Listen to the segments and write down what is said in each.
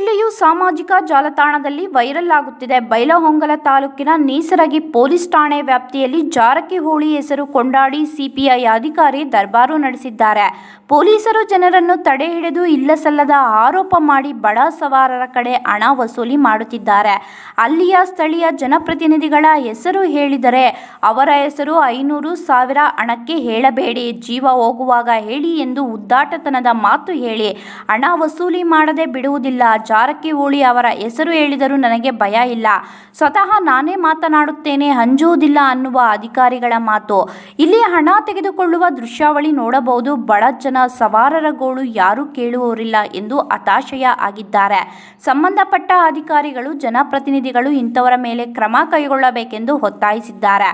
Video ಸಾಮಾಜಿಕ ಜಾಲತಾಣದಲ್ಲಿ viral ಆಗುತ್ತಿದೆ. ಬೈಲಹೊಂಗಲ ತಾಲೂಕಿನ ನೇಸರಗಿ ಪೊಲೀಸ್ ಠಾಣೆ ವ್ಯಾಪ್ತಿಯಲ್ಲಿ ಜಾರಕಿಹೊಳಿ ಹೆಸರು ಕೊಂಡಾಡಿ ಸಿಪಿಐ ಅಧಿಕಾರಿ ದರ್ಬಾರು ನಡೆಸಿದ್ದಾರೆ. ಪೊಲೀಸರು ಜನರನ್ನು ತಡೆ ಹಿಡಿದು ಇಲ್ಲಸಲ್ಲದ ಆರೋಪ ಮಾಡಿ ಬಡ ಸವಾರರ ಕಡೆ ಹಣ ವಸೂಲಿ ಮಾಡುತ್ತಿದ್ದಾರೆ. ಅಲ್ಲಿಯ ಸ್ಥಳೀಯ ಜನಪ್ರತಿನಿಧಿಗಳ ಹೆಸರು ಹೇಳಿದರೆ ಅವರ ಹೆಸರು 500,000 ಹಣಕ್ಕೆ ಹೇಳಬೇಡಿ, ಜೀವ ಹೋಗುವಾಗ ಹೇಳಿ ಎಂದು ಉದ್ದಾಟತನದ ಮಾತು ಹೇಳಿ ಹಣ ವಸೂಲಿ ಮಾಡದೆ ಬಿಡುವುದಿಲ್ಲ. ಜಾರಕಿಹೊಳಿ ಅವರ ಹೆಸರು ಹೇಳಿದರೂ ನನಗೆ ಭಯ ಇಲ್ಲ, ಸ್ವತಃ ನಾನೇ ಮಾತನಾಡುತ್ತೇನೆ, ಅಂಜುವುದಿಲ್ಲ ಅನ್ನುವ ಅಧಿಕಾರಿಗಳ ಮಾತು. ಇಲ್ಲಿ ಹಣ ತೆಗೆದುಕೊಳ್ಳುವ ದೃಶ್ಯಾವಳಿ ನೋಡಬಹುದು. ಬಡ ಜನ ಸವಾರರ ಗೋಳು ಯಾರೂ ಕೇಳುವವರಿಲ್ಲ ಎಂದು ಹತಾಶೆಯ ಆಗಿದ್ದಾರೆ. ಸಂಬಂಧಪಟ್ಟ ಅಧಿಕಾರಿಗಳು, ಜನಪ್ರತಿನಿಧಿಗಳು ಇಂಥವರ ಮೇಲೆ ಕ್ರಮ ಕೈಗೊಳ್ಳಬೇಕೆಂದು ಒತ್ತಾಯಿಸಿದ್ದಾರೆ.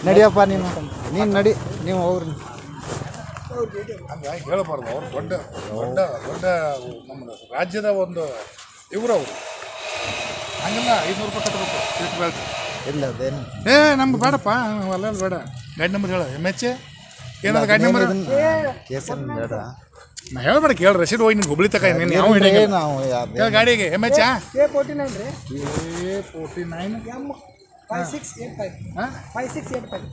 ನಡಿಯಪ್ಪ ನೀನು ನಡಿ, ನೀವು ಹೋಗ್ರಿ. ಹಂಗೆ ಹೇಳಬಾರ್ದು. ಅವ್ರು ದೊಡ್ಡ ದೊಡ್ಡ ದೊಡ್ಡ ನಮ್ಮ ರಾಜ್ಯದ ಒಂದು ಇವರು ಅವರು. ಹಂಗೆಲ್ಲ 500 ರೂಪಾಯಿ ಕಟ್ಟಬೇಕು ಸೀಟ್ ಬೆಲ್ಟ್. ಇಲ್ಲ ಅದೇನು ನಮ್ಗೆ ಬೇಡಪ್ಪ, ಅಲ್ಲ ಬೇಡ. ಗಾಡಿ ನಂಬರ್ ಹೇಳ. MH ಏನಾದ್ರು ಗಾಡಿ ನಂಬರ್ ಕೇಸನ್ ಬೇಡ. ನಾ ಹೇಳ್ಬೇಡ, ಕೇಳಿ ರಸೀದ್ ಹೋಗಿ ನಿಮ್ಗೆ ಹುಬ್ಳಿ ತಕ ನೀನು ಯಾವ ಹಿಡಿಯ ನಾವು ಗಾಡಿಗೆ MH A49 ರೀ. A49 5685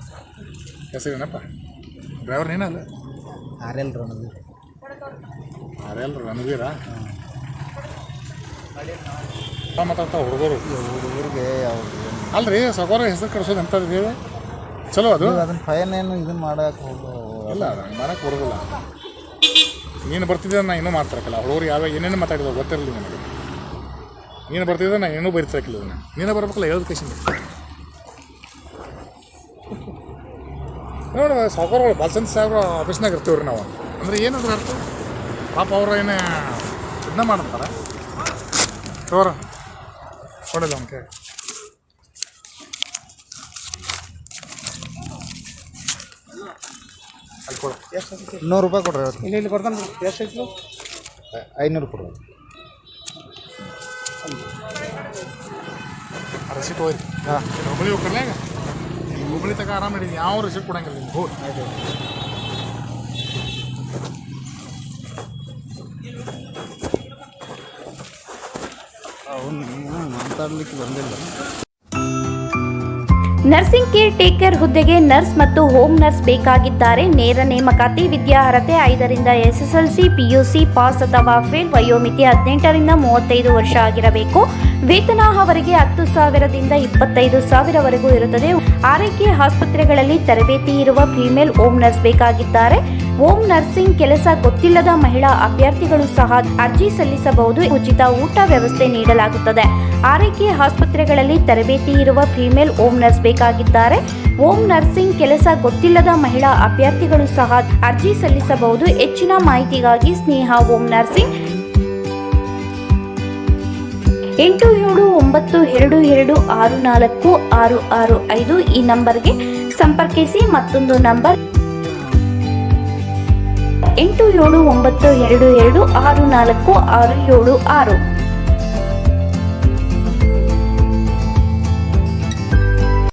ಹೆಸರೇನಪ್ಪ? ಡ್ರೈವರ್ ನೀನಲ್ಲ? RL ರಣವೀರ ಮಾತಾಡ್ತಾವ ಹುಡುಗರು. ಹುಡುಗರಿಗೆ ಅಲ್ರಿ ಸಕೋರ ಹೆಸರು ಕಳ್ಸೋದು ಎಂಥದ್ದು ಹೇಳಿ ಚಲೋ ಅದು. ಅದನ್ನ ಫೈನ್ ಏನು ಇದನ್ನು ಮಾಡೋಕೆ ಇಲ್ಲ, ಮಾಡಕ್ಕೆ ಬರೋದಿಲ್ಲ. ನೀನು ಬರ್ತಿದ್ದೆ ನಾ ಇನ್ನೂ ಮಾಡ್ತಿರಕ್ಕಿಲ್ಲ. ಹುಡುಗರು ಯಾವ ಏನೇನು ಮಾತಾಡಿದ್ರು ಗೊತ್ತಿರಲಿಲ್ಲ ನನಗೆ. ನೀನು ಬರ್ತಿದ್ದೆ ನಾ ಏನೂ ಬರಿತಿರಕ್ಕಿಲ್ಲ. ಅದನ್ನು ನೀನೇ ಬರ್ಬೇಕಲ್ಲ, ಹೇಳೋದು ಕೇಸಿಂದ ನೋಡಿ. ಸಾವುಕಾರಗಳು ಬಾಲ್ಚಂದ್ ಸಾಹೇಬ್ರ ಆಫೀಸ್ನಾಗ ಇರ್ತೀವ್ರಿ ನಾವು. ಅಂದರೆ ಏನಂದ್ರೆ ಅರ್ಥ, ಪಾಪ ಅವ್ರು ಏನೇ ಇದನ್ನ ಮಾಡ್ತಾರೆ ತೋರ ಕೊಡಲ್ಲ ಅವನಿಗೆ. ಅಲ್ಲಿ ಕೊಡ. 100 ರೂಪಾಯಿ ಕೊಡ್ರಿ. ಇಲ್ಲಿ ಕೊಡ್ತಾನೆ. ಎಷ್ಟು ಐತಿ? 500 ಕೊಡ್ರಿ. ರಸೀಟ್ ಹೋಯ್ತು. ಹಾಂ, ಹುಬ್ಬಳ್ಳಿ ಹೋಗ್ಕರ್ಲ. ಈಗ ಹುಬ್ಬಳ್ಳಿ ತಗ ಆರಾಮ ಹಿಡಿದು ಯಾವ ರಸೀಟ್ ಕೊಡಂಗಿಲ್ಲ ನಿಮ್ಗೆ. ಹೋಗಿ ಮಾತಾಡ್ಲಿಕ್ಕೆ ಬಂದಿಲ್ಲ. ನರ್ಸಿಂಗ್ ಕೇರ್ ಟೇಕರ್ ಹುದ್ದೆಗೆ ನರ್ಸ್ ಮತ್ತು ಹೋಮ್ ನರ್ಸ್ ಬೇಕಾಗಿದ್ದಾರೆ. ನೇರ ನೇಮಕಾತಿ. ವಿದ್ಯಾರ್ಹತೆ 5ರಿಂದ SSLC, PUC ಪಾಸ್ ಅಥವಾ ಫೇಲ್. ವಯೋಮಿತಿ 18ರಿಂದ 35 ವರ್ಷ ಆಗಿರಬೇಕು. ವೇತನ ಅವರಿಗೆ 10,000ದಿಂದ 25,000ವರೆಗೂ ಇರುತ್ತದೆ. ಆರೈಕೆ ಆಸ್ಪತ್ರೆಗಳಲ್ಲಿ ತರಬೇತಿ ಇರುವ ಫಿಮೇಲ್ ಹೋಮ್ ನರ್ಸ್ ಬೇಕಾಗಿದ್ದಾರೆ. ಹೋಮ್ ನರ್ಸಿಂಗ್ ಕೆಲಸ ಗೊತ್ತಿಲ್ಲದ ಮಹಿಳಾ ಅಭ್ಯರ್ಥಿಗಳು ಸಹ ಅರ್ಜಿ ಸಲ್ಲಿಸಬಹುದು. ಉಚಿತ ಊಟ ವ್ಯವಸ್ಥೆ ನೀಡಲಾಗುತ್ತದೆ. ಆರೈಕೆ ಆಸ್ಪತ್ರೆಗಳಲ್ಲಿ ತರಬೇತಿ ಇರುವ ಫಿಮೇಲ್ ಹೋಮ್ ನರ್ಸ್ ಬೇಕಾಗಿದ್ದಾರೆ. ಹೋಮ್ ನರ್ಸಿಂಗ್ ಕೆಲಸ ಗೊತ್ತಿಲ್ಲದ ಮಹಿಳಾ ಅಭ್ಯರ್ಥಿಗಳು ಸಹ ಅರ್ಜಿ ಸಲ್ಲಿಸಬಹುದು. ಹೆಚ್ಚಿನ ಮಾಹಿತಿಗಾಗಿ ಸ್ನೇಹ ಹೋಮ್ ನರ್ಸಿಂಗ್ 8792264665 ಈ ನಂಬರ್ಗೆ ಸಂಪರ್ಕಿಸಿ. ಮತ್ತೊಂದು ನಂಬರ್ 8792264676.